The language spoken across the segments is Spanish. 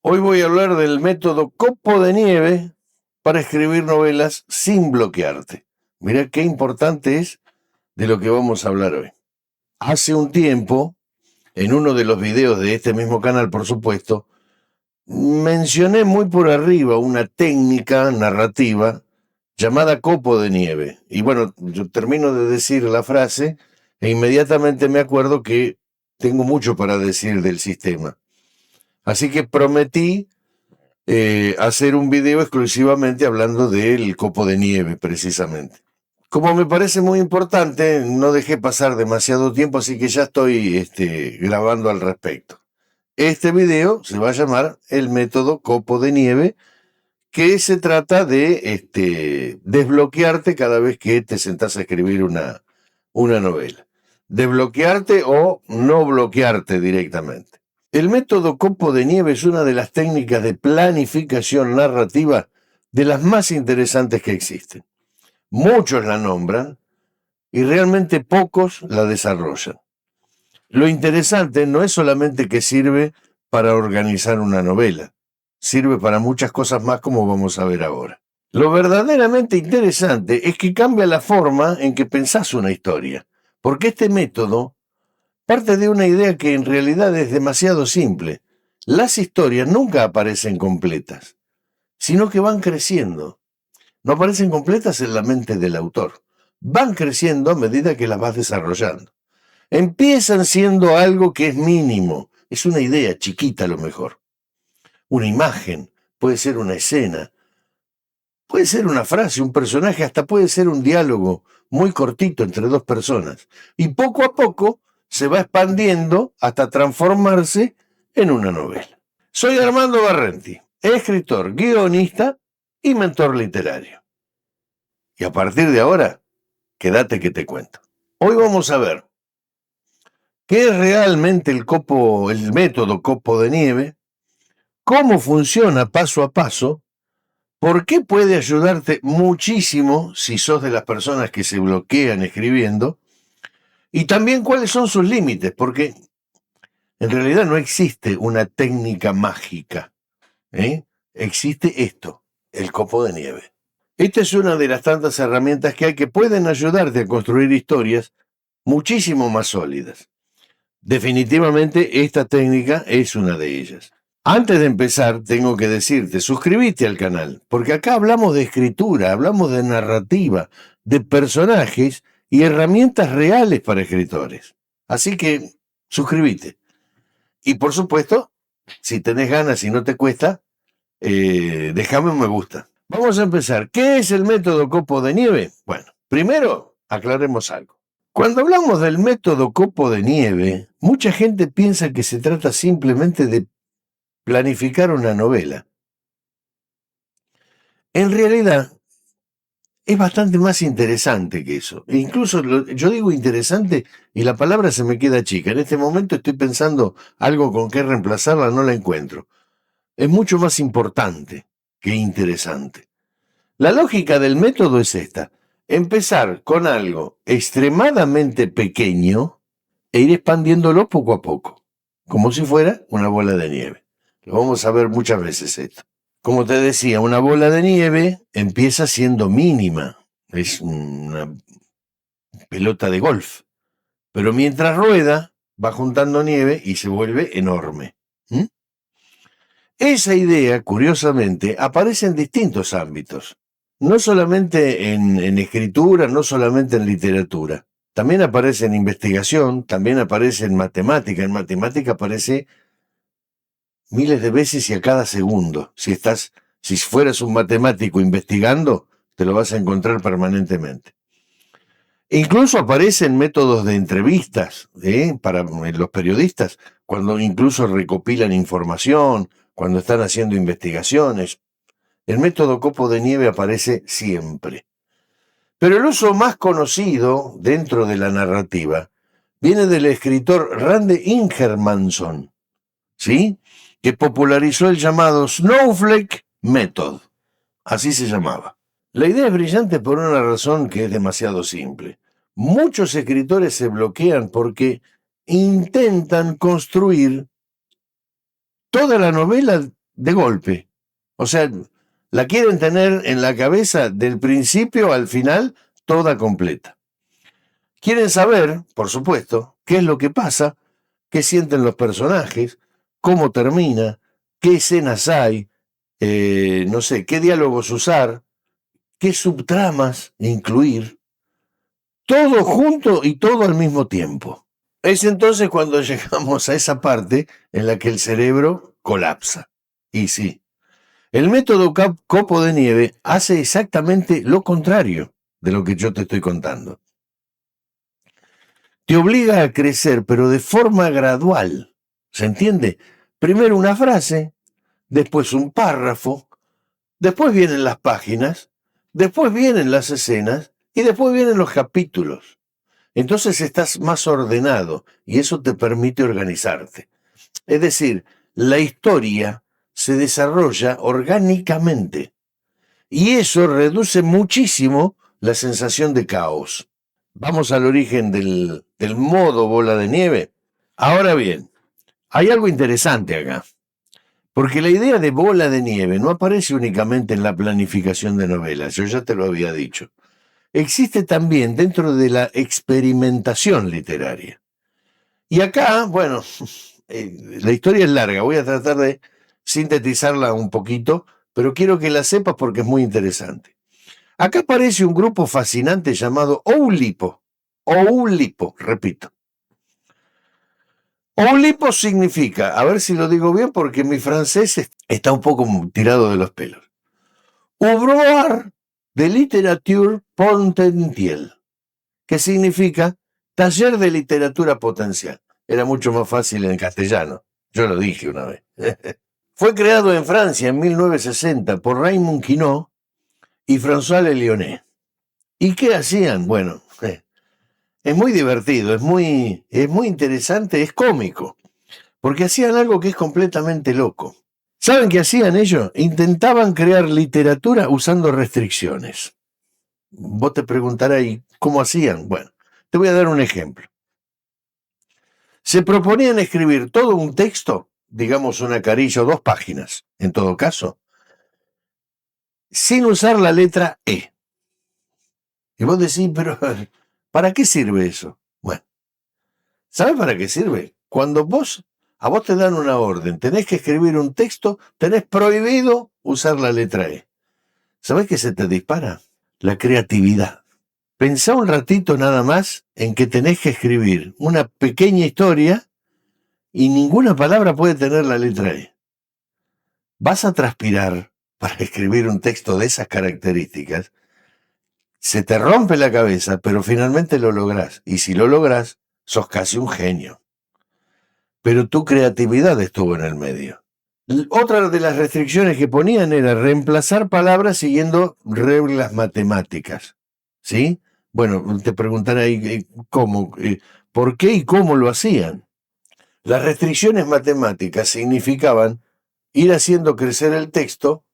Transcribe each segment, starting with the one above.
Hoy voy a hablar del método Copo de Nieve para escribir novelas sin bloquearte. Mirá qué importante es de lo que vamos a hablar hoy. Hace un tiempo, en uno de los videos de este mismo canal, por supuesto, mencioné muy por arriba una técnica narrativa llamada Copo de Nieve. Y bueno, yo termino de decir la frase e inmediatamente me acuerdo que tengo mucho para decir del sistema. Así que prometí hacer un video exclusivamente hablando del copo de nieve, precisamente. Como me parece muy importante, no dejé pasar demasiado tiempo, así que ya estoy grabando al respecto. Este video se va a llamar el método copo de nieve, que se trata de desbloquearte cada vez que te sentás a escribir una novela. Desbloquearte o no bloquearte directamente. El método copo de nieve es una de las técnicas de planificación narrativa de las más interesantes que existen. Muchos la nombran y realmente pocos la desarrollan. Lo interesante no es solamente que sirve para organizar una novela, sirve para muchas cosas más como vamos a ver ahora. Lo verdaderamente interesante es que cambia la forma en que pensás una historia, porque este método parte de una idea que en realidad es demasiado simple. Las historias nunca aparecen completas, sino que van creciendo. No aparecen completas en la mente del autor. Van creciendo a medida que las vas desarrollando. Empiezan siendo algo que es mínimo. Es una idea chiquita a lo mejor. Una imagen, puede ser una escena, puede ser una frase, un personaje, hasta puede ser un diálogo muy cortito entre dos personas. Y poco a poco se va expandiendo hasta transformarse en una novela. Soy Armando Barrenti, escritor, guionista y mentor literario. Y a partir de ahora, quédate que te cuento. Hoy vamos a ver qué es realmente el método copo de nieve, cómo funciona paso a paso, por qué puede ayudarte muchísimo si sos de las personas que se bloquean escribiendo, y también cuáles son sus límites, porque en realidad no existe una técnica mágica, ¿eh? Existe esto, el copo de nieve. Esta es una de las tantas herramientas que hay que pueden ayudarte a construir historias muchísimo más sólidas. Definitivamente esta técnica es una de ellas. Antes de empezar, tengo que decirte, suscríbete al canal, porque acá hablamos de escritura, hablamos de narrativa, de personajes y herramientas reales para escritores. Así que, suscríbete. Y por supuesto, si tenés ganas y no te cuesta, déjame un me gusta. Vamos a empezar. ¿Qué es el método copo de nieve? Bueno, primero aclaremos algo. Cuando hablamos del método copo de nieve, mucha gente piensa que se trata simplemente de planificar una novela. En realidad, es bastante más interesante que eso. E incluso yo digo interesante y la palabra se me queda chica. En este momento estoy pensando algo con qué reemplazarla, no la encuentro. Es mucho más importante que interesante. La lógica del método es esta: empezar con algo extremadamente pequeño e ir expandiéndolo poco a poco, como si fuera una bola de nieve. Lo vamos a ver muchas veces esto. Como te decía, una bola de nieve empieza siendo mínima, es una pelota de golf, pero mientras rueda va juntando nieve y se vuelve enorme. Esa idea, curiosamente, aparece en distintos ámbitos. No solamente en escritura, no solamente en literatura. También aparece en investigación, también aparece en matemática. En matemática aparece miles de veces y a cada segundo. Si fueras un matemático investigando, te lo vas a encontrar permanentemente. Incluso aparecen métodos de entrevistas para los periodistas, cuando incluso recopilan información, cuando están haciendo investigaciones. El método copo de nieve aparece siempre. Pero el uso más conocido dentro de la narrativa viene del escritor Rande Ingermanson, ¿sí? Que popularizó el llamado Snowflake Method. Así se llamaba. La idea es brillante por una razón que es demasiado simple. Muchos escritores se bloquean porque intentan construir toda la novela de golpe. O sea, la quieren tener en la cabeza del principio al final, toda completa. Quieren saber, por supuesto, qué es lo que pasa, qué sienten los personajes, cómo termina, qué escenas hay, no sé, qué diálogos usar, qué subtramas incluir, todo junto y todo al mismo tiempo. Es entonces cuando llegamos a esa parte en la que el cerebro colapsa. Y sí, el método copo de nieve hace exactamente lo contrario de lo que yo te estoy contando. Te obliga a crecer, pero de forma gradual. ¿Se entiende? Primero una frase, después un párrafo, después vienen las páginas, después vienen las escenas y después vienen los capítulos. Entonces estás más ordenado y eso te permite organizarte. Es decir, la historia se desarrolla orgánicamente y eso reduce muchísimo la sensación de caos. Vamos al origen del modo bola de nieve. Ahora bien, hay algo interesante acá, porque la idea de bola de nieve no aparece únicamente en la planificación de novelas, yo ya te lo había dicho. Existe también dentro de la experimentación literaria. Y acá, bueno, la historia es larga, voy a tratar de sintetizarla un poquito, pero quiero que la sepas porque es muy interesante. Acá aparece un grupo fascinante llamado Oulipo. Oulipo, repito. Oulipo significa, a ver si lo digo bien porque mi francés está un poco tirado de los pelos. Ouvroir de literature potentielle, que significa taller de literatura potencial. Era mucho más fácil en castellano, yo lo dije una vez. Fue creado en Francia en 1960 por Raymond Queneau y François Le Lyonnais. ¿Y qué hacían? Bueno, es muy divertido, es muy interesante, es cómico, porque hacían algo que es completamente loco. ¿Saben qué hacían ellos? Intentaban crear literatura usando restricciones. Vos te preguntarás, ¿y cómo hacían? Bueno, te voy a dar un ejemplo. Se proponían escribir todo un texto, digamos una carilla o 2 páginas, en todo caso, sin usar la letra E. Y vos decís, pero ¿para qué sirve eso? Bueno, ¿sabes para qué sirve? Cuando a vos te dan una orden, tenés que escribir un texto, tenés prohibido usar la letra E. ¿Sabés qué se te dispara? La creatividad. Pensá un ratito nada más en que tenés que escribir una pequeña historia y ninguna palabra puede tener la letra E. Vas a transpirar para escribir un texto de esas características. Se te rompe la cabeza, pero finalmente lo lográs. Y si lo lográs, sos casi un genio. Pero tu creatividad estuvo en el medio. Otra de las restricciones que ponían era reemplazar palabras siguiendo reglas matemáticas. ¿Sí? Bueno, te preguntarán ahí cómo, por qué y cómo lo hacían. Las restricciones matemáticas significaban ir haciendo crecer el texto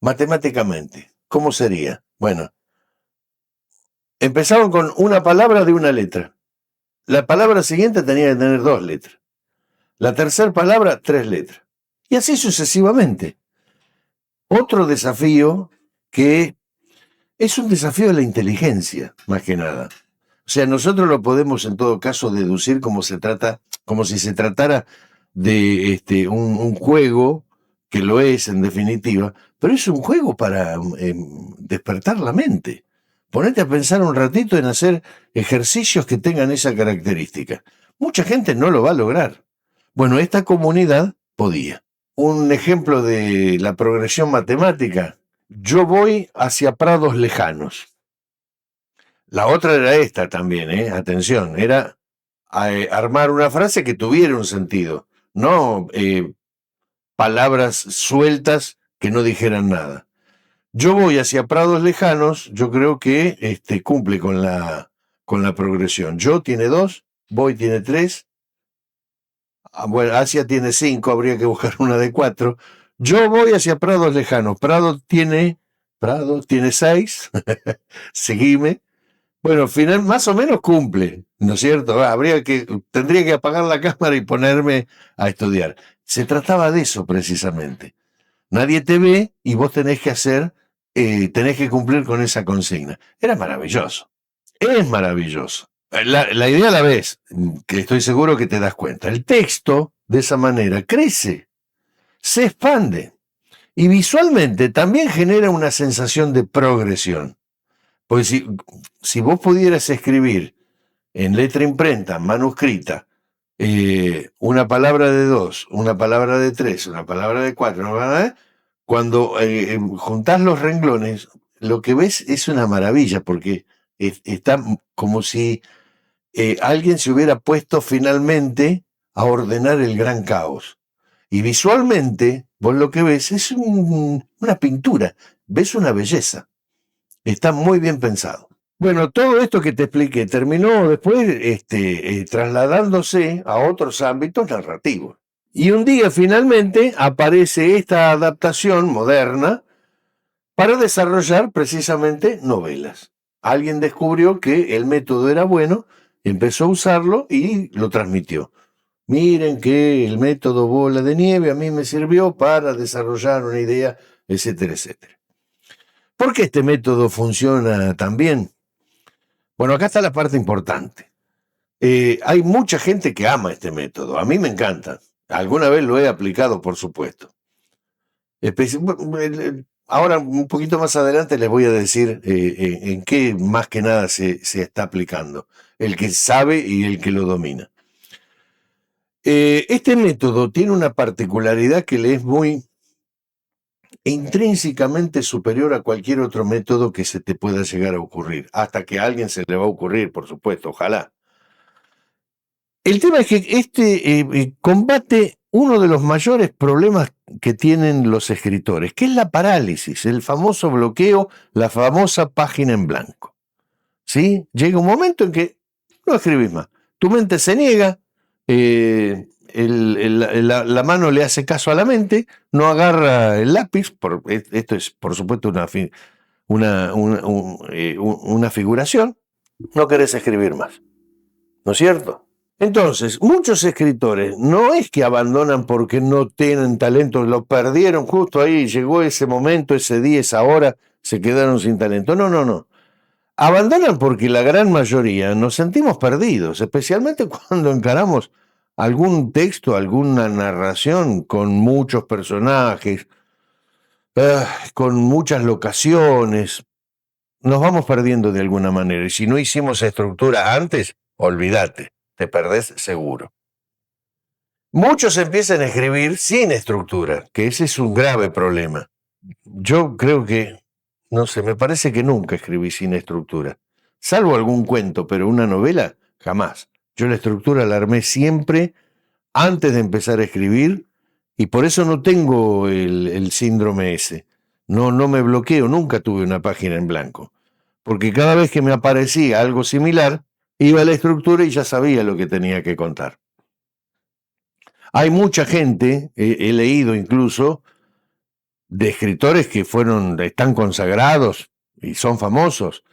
matemáticamente. ¿Cómo sería? Bueno, empezaban con una palabra de una letra. La palabra siguiente tenía que tener 2 letras. La tercera palabra, 3 letras. Y así sucesivamente. Otro desafío que es un desafío de la inteligencia, más que nada. O sea, nosotros lo podemos en todo caso deducir como si se tratara de un juego, que lo es en definitiva, pero es un juego para despertar la mente. Ponete a pensar un ratito en hacer ejercicios que tengan esa característica. Mucha gente no lo va a lograr. Bueno, esta comunidad podía. Un ejemplo de la progresión matemática: yo voy hacia prados lejanos. La otra era esta también, atención, era armar una frase que tuviera un sentido, no palabras sueltas que no dijeran nada. Yo voy hacia prados lejanos, yo creo que cumple con la progresión. Yo tiene 2, voy tiene 3, bueno, hacia tiene 5, habría que buscar una de 4. Yo voy hacia prados lejanos, Prado tiene 6, seguime. Bueno, final más o menos cumple, ¿no es cierto? Tendría que apagar la cámara y ponerme a estudiar. Se trataba de eso precisamente. Nadie te ve y vos tenés que cumplir con esa consigna. Era maravilloso. Es maravilloso. La idea la ves, que estoy seguro que te das cuenta. El texto, de esa manera, crece, se expande y visualmente también genera una sensación de progresión. Porque si vos pudieras escribir en letra imprenta, manuscrita, una palabra de 2, una palabra de 3, una palabra de 4, cuando juntás los renglones, lo que ves es una maravilla, porque está como si alguien se hubiera puesto finalmente a ordenar el gran caos. Y visualmente, vos lo que ves es una pintura, ves una belleza. Está muy bien pensado. Bueno, todo esto que te expliqué terminó después trasladándose a otros ámbitos narrativos. Y un día finalmente aparece esta adaptación moderna para desarrollar precisamente novelas. Alguien descubrió que el método era bueno, empezó a usarlo y lo transmitió. Miren que el método bola de nieve a mí me sirvió para desarrollar una idea, etcétera, etcétera. ¿Por qué este método funciona tan bien? Bueno, acá está la parte importante. Hay mucha gente que ama este método. A mí me encanta. Alguna vez lo he aplicado, por supuesto. Ahora, un poquito más adelante, les voy a decir en qué más que nada se está aplicando. El que sabe y el que lo domina. Este método tiene una particularidad que le es muy intrínsecamente superior a cualquier otro método que se te pueda llegar a ocurrir. Hasta que a alguien se le va a ocurrir, por supuesto, ojalá. El tema es que combate uno de los mayores problemas que tienen los escritores, que es la parálisis, el famoso bloqueo, la famosa página en blanco. ¿Sí? Llega un momento en que no escribís más. Tu mente se niega, la mano le hace caso a la mente, no agarra el lápiz, esto es por supuesto una figuración, no querés escribir más. ¿No es cierto? Entonces, muchos escritores no es que abandonan porque no tienen talento, lo perdieron justo ahí, llegó ese momento, ese día, esa hora, se quedaron sin talento. No. Abandonan porque la gran mayoría nos sentimos perdidos, especialmente cuando encaramos algún texto, alguna narración con muchos personajes, con muchas locaciones. Nos vamos perdiendo de alguna manera. Y si no hicimos estructura antes, olvídate, te perdés seguro. Muchos empiezan a escribir sin estructura, que ese es un grave problema. Yo creo que, no sé, me parece que nunca escribí sin estructura. Salvo algún cuento, pero una novela, jamás. Yo la estructura la armé siempre antes de empezar a escribir y por eso no tengo el síndrome ese. No me bloqueo, nunca tuve una página en blanco. Porque cada vez que me aparecía algo similar, iba a la estructura y ya sabía lo que tenía que contar. Hay mucha gente, he leído incluso, de escritores que están consagrados y son famosos,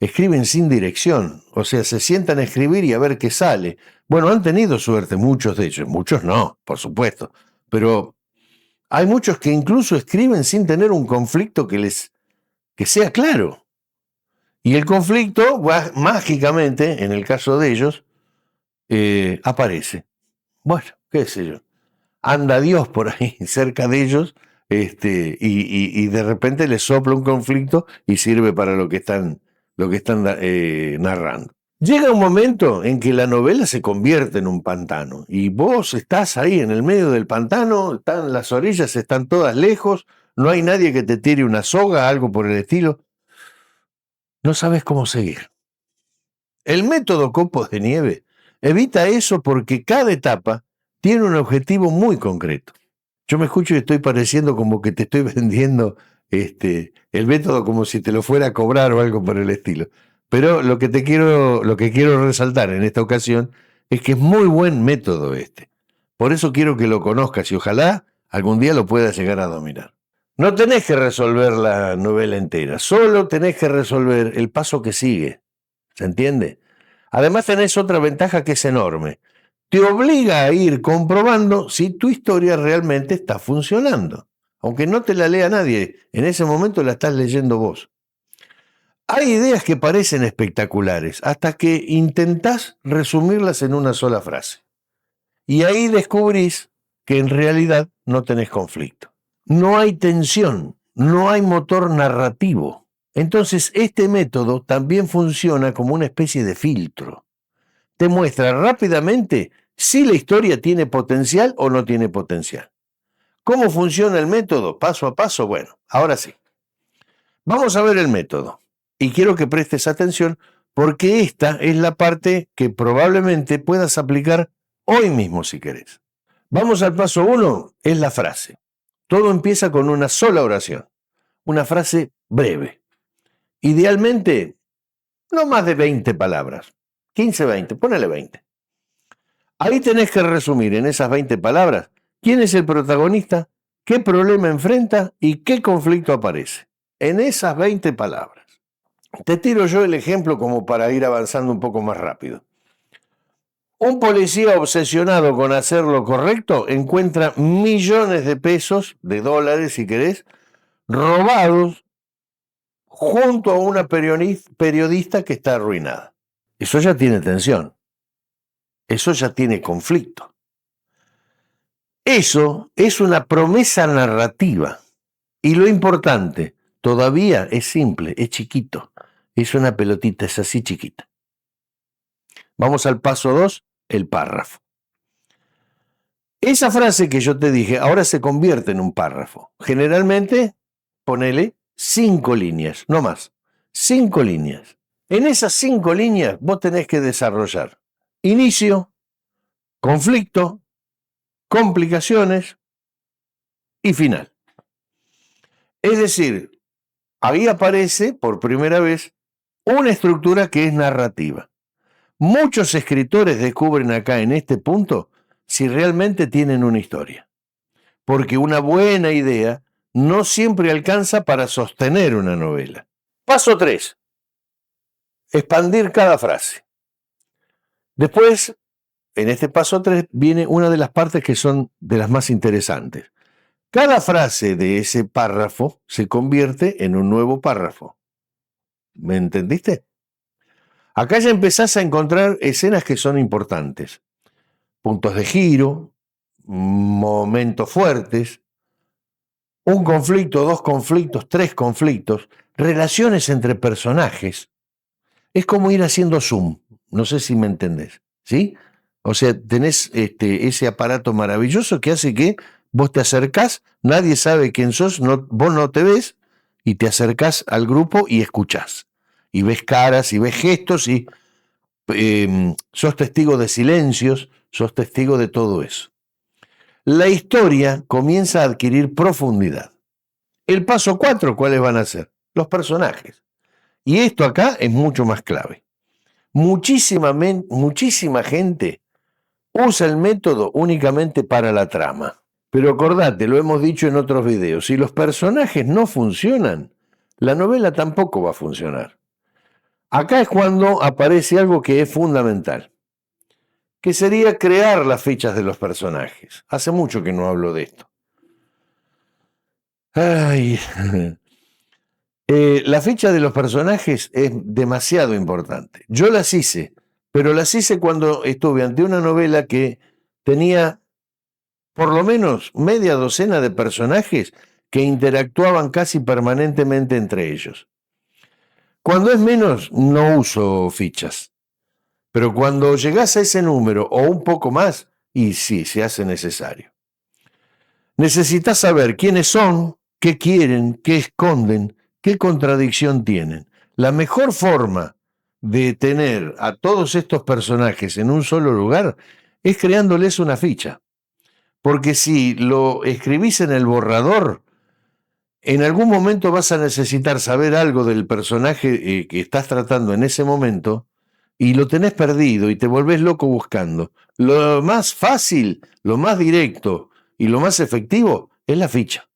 escriben sin dirección, o sea, se sientan a escribir y a ver qué sale. Bueno, han tenido suerte muchos de ellos, muchos no, por supuesto, pero hay muchos que incluso escriben sin tener un conflicto que sea claro. Y el conflicto, mágicamente, en el caso de ellos, aparece. Bueno, qué sé yo. Anda Dios por ahí cerca de ellos y de repente les sopla un conflicto y sirve para lo que están narrando. Llega un momento en que la novela se convierte en un pantano y vos estás ahí en el medio del pantano, están las orillas, están todas lejos, no hay nadie que te tire una soga, algo por el estilo. No sabes cómo seguir. El método copos de nieve evita eso porque cada etapa tiene un objetivo muy concreto. Yo me escucho y estoy pareciendo como que te estoy vendiendo el método como si te lo fuera a cobrar o algo por el estilo. Pero lo que quiero resaltar en esta ocasión es que es muy buen método este. Por eso quiero que lo conozcas y ojalá algún día lo puedas llegar a dominar. No tenés que resolver la novela entera, solo tenés que resolver el paso que sigue. ¿Se entiende? Además tenés otra ventaja que es enorme. Te obliga a ir comprobando si tu historia realmente está funcionando. Aunque no te la lea nadie, en ese momento la estás leyendo vos. Hay ideas que parecen espectaculares hasta que intentás resumirlas en una sola frase. Y ahí descubrís que en realidad no tenés conflicto. No hay tensión, no hay motor narrativo. Entonces, este método también funciona como una especie de filtro. Te muestra rápidamente si la historia tiene potencial o no tiene potencial. ¿Cómo funciona el método? Paso a paso. Bueno, ahora sí. Vamos a ver el método. Y quiero que prestes atención porque esta es la parte que probablemente puedas aplicar hoy mismo si querés. Vamos al paso 1, es la frase. Todo empieza con una sola oración, una frase breve. Idealmente, no más de 20 palabras, 15, 20, ponele 20. Ahí tenés que resumir en esas 20 palabras quién es el protagonista, qué problema enfrenta y qué conflicto aparece. En esas 20 palabras. Te tiro yo el ejemplo como para ir avanzando un poco más rápido. Un policía obsesionado con hacer lo correcto encuentra millones de pesos, de dólares si querés, robados junto a una periodista que está arruinada. Eso ya tiene tensión. Eso ya tiene conflicto. Eso es una promesa narrativa. Y lo importante, todavía es simple, es chiquito. Es una pelotita, es así chiquita. Vamos al paso 2, el párrafo. Esa frase que yo te dije ahora se convierte en un párrafo. Generalmente, ponele 5 líneas, no más. 5 líneas. En esas 5 líneas vos tenés que desarrollar inicio, conflicto, complicaciones y final. Es decir, ahí aparece por primera vez una estructura que es narrativa. Muchos escritores descubren acá en este punto si realmente tienen una historia. Porque una buena idea no siempre alcanza para sostener una novela. Paso 3. Expandir cada frase. Después, en este paso 3, viene una de las partes que son de las más interesantes. Cada frase de ese párrafo se convierte en un nuevo párrafo. ¿Me entendiste? Acá ya empezás a encontrar escenas que son importantes. Puntos de giro, momentos fuertes, un conflicto, 2 conflictos, 3 conflictos, relaciones entre personajes. Es como ir haciendo zoom. No sé si me entendés, ¿sí? O sea, tenés ese aparato maravilloso que hace que vos te acercás, nadie sabe quién sos, vos no te ves, y te acercás al grupo y escuchás. Y ves caras, y ves gestos, y sos testigo de silencios, sos testigo de todo eso. La historia comienza a adquirir profundidad. El paso 4, ¿cuáles van a ser? Los personajes. Y esto acá es mucho más clave. Muchísima gente usa el método únicamente para la trama. Pero acordate, lo hemos dicho en otros videos, si los personajes no funcionan, la novela tampoco va a funcionar. Acá es cuando aparece algo que es fundamental, que sería crear las fichas de los personajes. Hace mucho que no hablo de esto. Ay, la ficha de los personajes es demasiado importante. Yo las hice, pero las hice cuando estuve ante una novela que tenía por lo menos media docena de personajes que interactuaban casi permanentemente entre ellos. Cuando es menos, no uso fichas. Pero cuando llegás a ese número o un poco más, y sí, se hace necesario. Necesitas saber quiénes son, qué quieren, qué esconden, qué contradicción tienen. La mejor forma de tener a todos estos personajes en un solo lugar es creándoles una ficha. Porque si lo escribís en el borrador, en algún momento vas a necesitar saber algo del personaje que estás tratando en ese momento y lo tenés perdido y te volvés loco buscando. Lo más fácil, lo más directo y lo más efectivo es la ficha.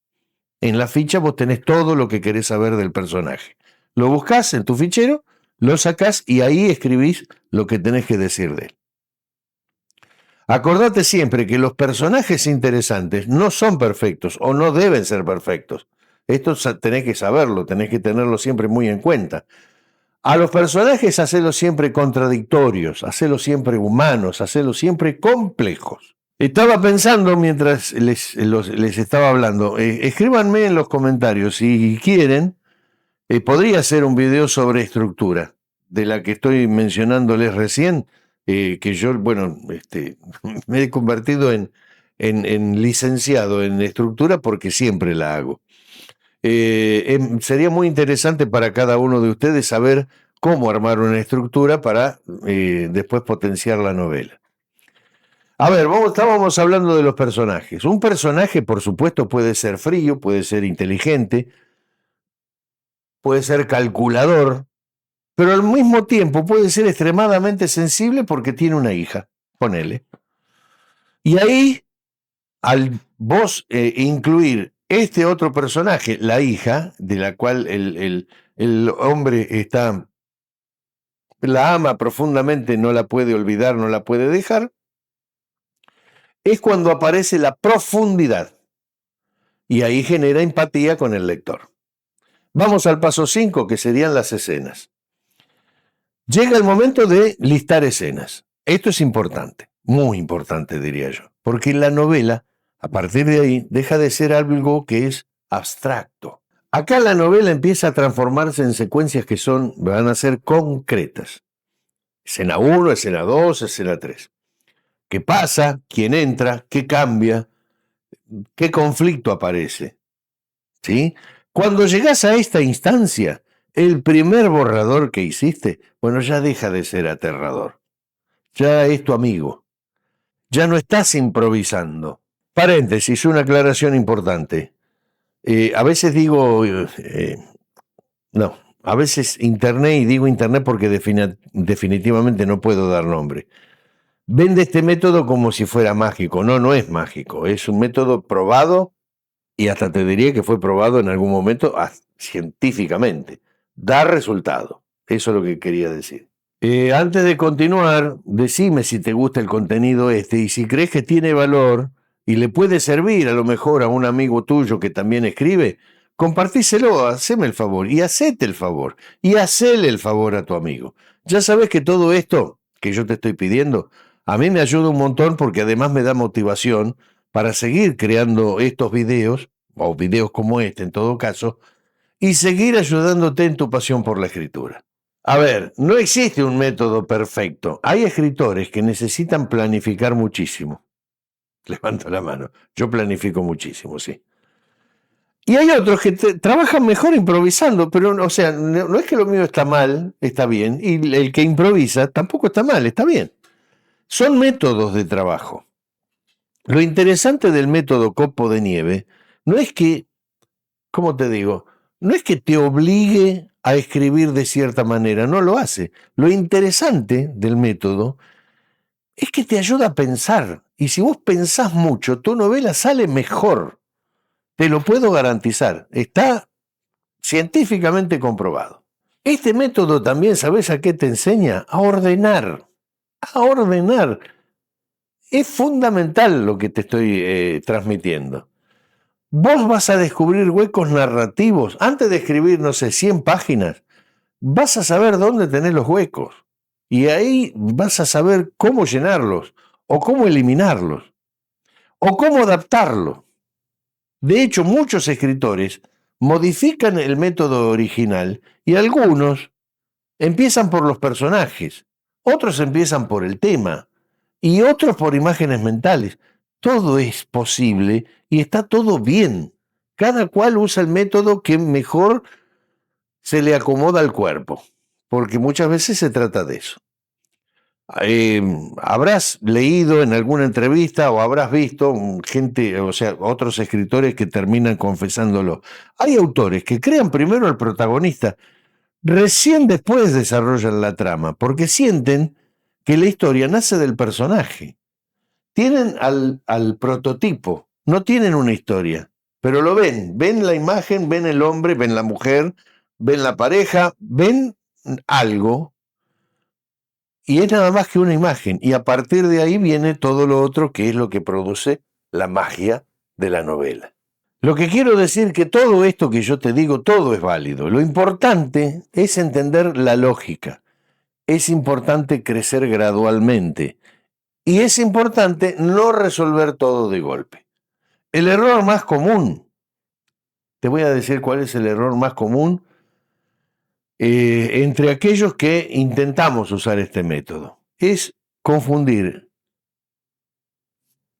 En la ficha vos tenés todo lo que querés saber del personaje. Lo buscás en tu fichero, lo sacás y ahí escribís lo que tenés que decir de él. Acordate siempre que los personajes interesantes no son perfectos o no deben ser perfectos. Esto tenés que saberlo, tenés que tenerlo siempre muy en cuenta. A los personajes hacelos siempre contradictorios, hacelos siempre humanos, hacelos siempre complejos. Estaba pensando mientras les estaba hablando, escríbanme en los comentarios si quieren, podría hacer un video sobre estructura, de la que estoy mencionándoles recién, que yo, bueno, me he convertido en licenciado en estructura porque siempre la hago. Sería muy interesante para cada uno de ustedes saber cómo armar una estructura para después potenciar la novela. A ver, estábamos hablando de los personajes. Un personaje, por supuesto, puede ser frío, puede ser inteligente, puede ser calculador, pero al mismo tiempo puede ser extremadamente sensible porque tiene una hija, ponele. Y ahí, al vos incluir este otro personaje, la hija, de la cual el hombre la ama profundamente, no la puede olvidar, no la puede dejar, es cuando aparece la profundidad. Y ahí genera empatía con el lector. Vamos al paso 5, que serían las escenas. Llega el momento de listar escenas. Esto es importante, muy importante diría yo, porque la novela, a partir de ahí, deja de ser algo que es abstracto. Acá la novela empieza a transformarse en secuencias que van a ser concretas. Escena 1, escena 2, escena 3. ¿Qué pasa? ¿Quién entra? ¿Qué cambia? ¿Qué conflicto aparece? ¿Sí? Cuando llegas a esta instancia, el primer borrador que hiciste, bueno, ya deja de ser aterrador. Ya es tu amigo. Ya no estás improvisando. Paréntesis, una aclaración importante. A veces digo, no, a veces internet, y digo internet porque definitivamente no puedo dar nombre. Vende este método como si fuera mágico. No, no es mágico. Es un método probado y hasta te diría que fue probado en algún momento científicamente. Da resultado. Eso es lo que quería decir. Antes de continuar, decime si te gusta el contenido y si crees que tiene valor y le puede servir a lo mejor a un amigo tuyo que también escribe, compartíselo, haceme el favor y hacete el favor y hacele el favor a tu amigo. Ya sabes que todo esto que yo te estoy pidiendo, a mí me ayuda un montón porque además me da motivación para seguir creando estos videos, o videos como este en todo caso, y seguir ayudándote en tu pasión por la escritura. A ver, no existe un método perfecto. Hay escritores que necesitan planificar muchísimo. Levanto la mano. Yo planifico muchísimo, sí. Y hay otros que trabajan mejor improvisando, pero, o sea, no es que lo mío está mal, está bien, y el que improvisa tampoco está mal, está bien. Son métodos de trabajo. Lo interesante del método copo de nieve no es que, ¿cómo te digo? No es que te obligue a escribir de cierta manera, no lo hace. Lo interesante del método es que te ayuda a pensar. Y si vos pensás mucho, tu novela sale mejor. Te lo puedo garantizar. Está científicamente comprobado. Este método también, ¿sabés a qué te enseña? A ordenar. A ordenar. Es fundamental lo que te estoy transmitiendo. Vos vas a descubrir huecos narrativos. Antes de escribir, no sé, 100 páginas, vas a saber dónde tenés los huecos. Y ahí vas a saber cómo llenarlos, o cómo eliminarlos, o cómo adaptarlos. De hecho, muchos escritores modifican el método original y algunos empiezan por los personajes, otros empiezan por el tema y otros por imágenes mentales. Todo es posible y está todo bien. Cada cual usa el método que mejor se le acomoda al cuerpo, porque muchas veces se trata de eso. Habrás leído en alguna entrevista o habrás visto gente, o sea, otros escritores que terminan confesándolo. Hay autores que crean primero al protagonista, recién después desarrollan la trama, porque sienten que la historia nace del personaje. Tienen al prototipo, no tienen una historia, pero lo ven la imagen, ven el hombre, ven la mujer, ven la pareja, ven algo y es nada más que una imagen, y a partir de ahí viene todo lo otro que es lo que produce la magia de la novela. Lo que quiero decir que todo esto que yo te digo, todo es válido. Lo importante es entender la lógica. Es importante crecer gradualmente. Y es importante no resolver todo de golpe. El error más común, te voy a decir cuál es el error más común entre aquellos que intentamos usar este método, es confundir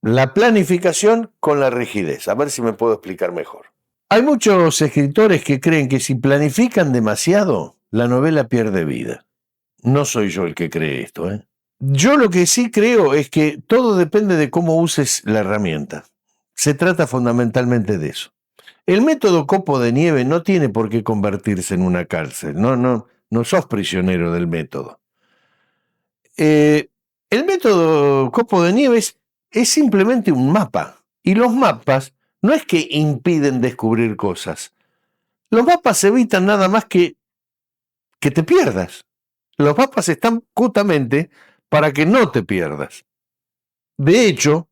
la planificación con la rigidez. A ver si me puedo explicar mejor. Hay muchos escritores que creen que si planifican demasiado, la novela pierde vida. No soy yo el que cree esto, ¿eh? Yo lo que sí creo es que todo depende de cómo uses la herramienta. Se trata fundamentalmente de eso. El método copo de nieve no tiene por qué convertirse en una cárcel. No sos prisionero del método. El método copo de nieve es simplemente un mapa. Y los mapas no es que impiden descubrir cosas. Los mapas evitan nada más que te pierdas. Los mapas están justamente para que no te pierdas. De hecho,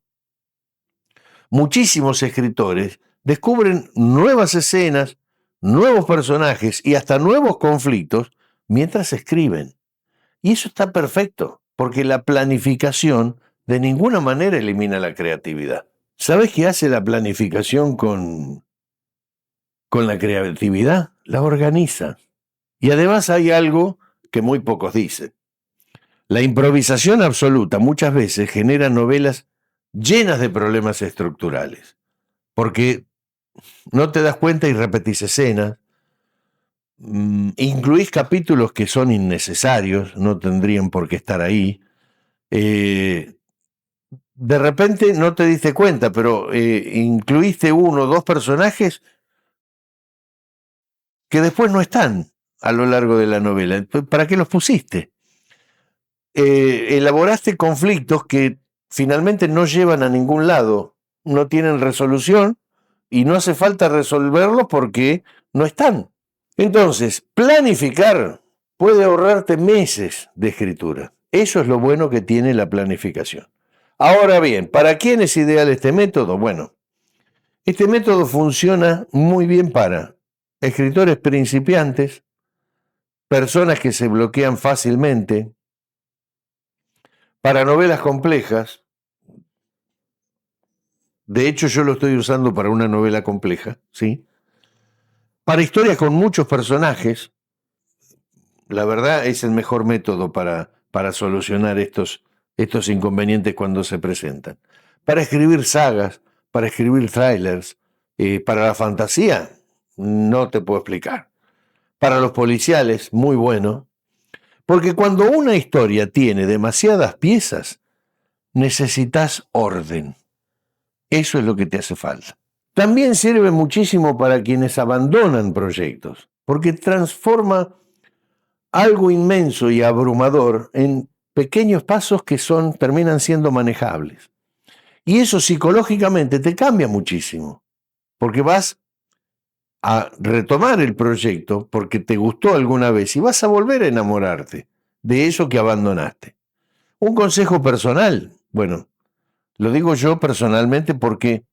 muchísimos escritores descubren nuevas escenas, nuevos personajes y hasta nuevos conflictos mientras escriben. Y eso está perfecto, porque la planificación de ninguna manera elimina la creatividad. ¿Sabes qué hace la planificación con la creatividad? La organiza. Y además hay algo que muy pocos dicen. La improvisación absoluta muchas veces genera novelas llenas de problemas estructurales, porque no te das cuenta y repetís escenas, incluís capítulos que son innecesarios, no tendrían por qué estar ahí. De repente no te diste cuenta, pero incluiste uno o dos personajes que después no están a lo largo de la novela. ¿Para qué los pusiste? Elaboraste conflictos que finalmente no llevan a ningún lado, no tienen resolución y no hace falta resolverlos porque no están. Entonces, planificar puede ahorrarte meses de escritura. Eso es lo bueno que tiene la planificación. Ahora bien, ¿para quién es ideal este método? Bueno, este método funciona muy bien para escritores principiantes, personas que se bloquean fácilmente, para novelas complejas. De hecho, yo lo estoy usando para una novela compleja, ¿sí? Para historias con muchos personajes, la verdad es el mejor método para solucionar estos inconvenientes cuando se presentan. Para escribir sagas, para escribir trailers, para la fantasía, no te puedo explicar. Para los policiales, muy bueno. Porque cuando una historia tiene demasiadas piezas, necesitas orden. Eso es lo que te hace falta. También sirve muchísimo para quienes abandonan proyectos, porque transforma algo inmenso y abrumador en pequeños pasos que terminan siendo manejables. Y eso psicológicamente te cambia muchísimo, porque vas a retomar el proyecto porque te gustó alguna vez y vas a volver a enamorarte de eso que abandonaste. Un consejo personal, bueno, lo digo yo personalmente porque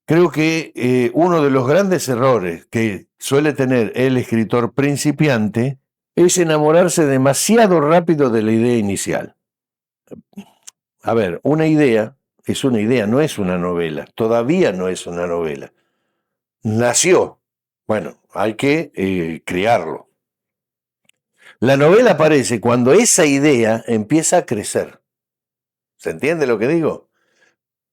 creo que uno de los grandes errores que suele tener el escritor principiante es enamorarse demasiado rápido de la idea inicial. A ver, una idea es una idea, no es una novela, todavía no es una novela. Nació, bueno, hay que criarlo. La novela aparece cuando esa idea empieza a crecer. ¿Se entiende lo que digo?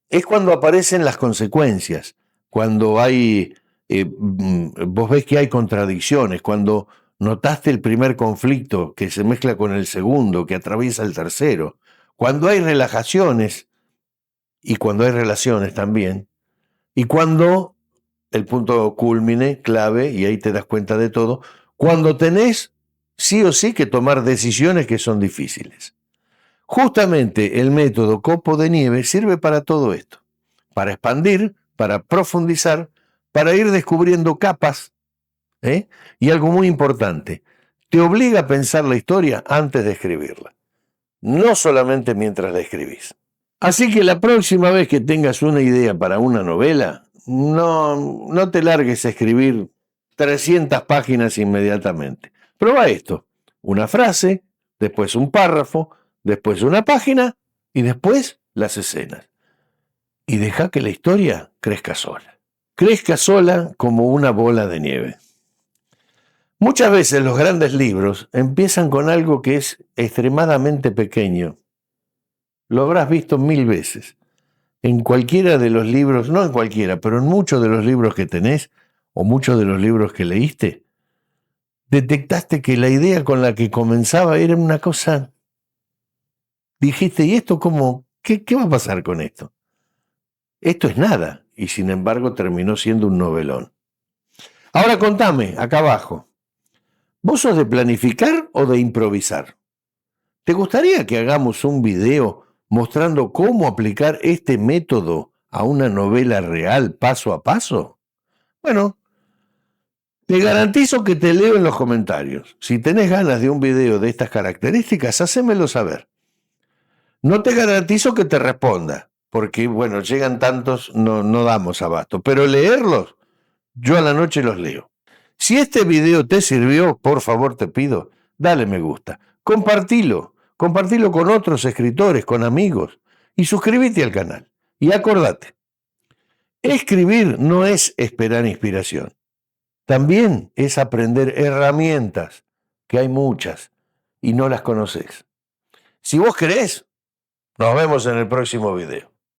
Es cuando aparecen las consecuencias, cuando hay, vos ves que hay contradicciones, cuando notaste el primer conflicto que se mezcla con el segundo, que atraviesa el tercero, cuando hay relajaciones y cuando hay relaciones también, y cuando el punto culmine, clave, y ahí te das cuenta de todo, cuando tenés sí o sí que tomar decisiones que son difíciles. Justamente el método copo de nieve sirve para todo esto, para expandir, para profundizar, para ir descubriendo capas, y algo muy importante, te obliga a pensar la historia antes de escribirla. no solamente mientras la escribís. Así que la próxima vez que tengas una idea para una novela, no te largues a escribir 300 páginas inmediatamente. Prueba esto: una frase, después un párrafo, después una página y después las escenas. Y deja que la historia crezca sola. Crezca sola como una bola de nieve. Muchas veces los grandes libros empiezan con algo que es extremadamente pequeño. Lo habrás visto 1000 veces. En cualquiera de los libros, no en cualquiera, pero en muchos de los libros que tenés o muchos de los libros que leíste, detectaste que la idea con la que comenzaba era una cosa. Dijiste, ¿y esto cómo? ¿Qué va a pasar con esto? Esto es nada, y sin embargo terminó siendo un novelón. Ahora contame, acá abajo, ¿vos sos de planificar o de improvisar? ¿Te gustaría que hagamos un video mostrando cómo aplicar este método a una novela real paso a paso? Bueno, te garantizo que te leo en los comentarios. Si tenés ganas de un video de estas características, hacémelo saber. No te garantizo que te responda, porque, bueno, llegan tantos, no damos abasto, pero leerlos, yo a la noche los leo. Si este video te sirvió, por favor te pido, dale me gusta, compartilo con otros escritores, con amigos, y suscríbete al canal. Y acordate, escribir no es esperar inspiración, también es aprender herramientas, que hay muchas, y no las conoces. Si vos querés, nos vemos en el próximo video.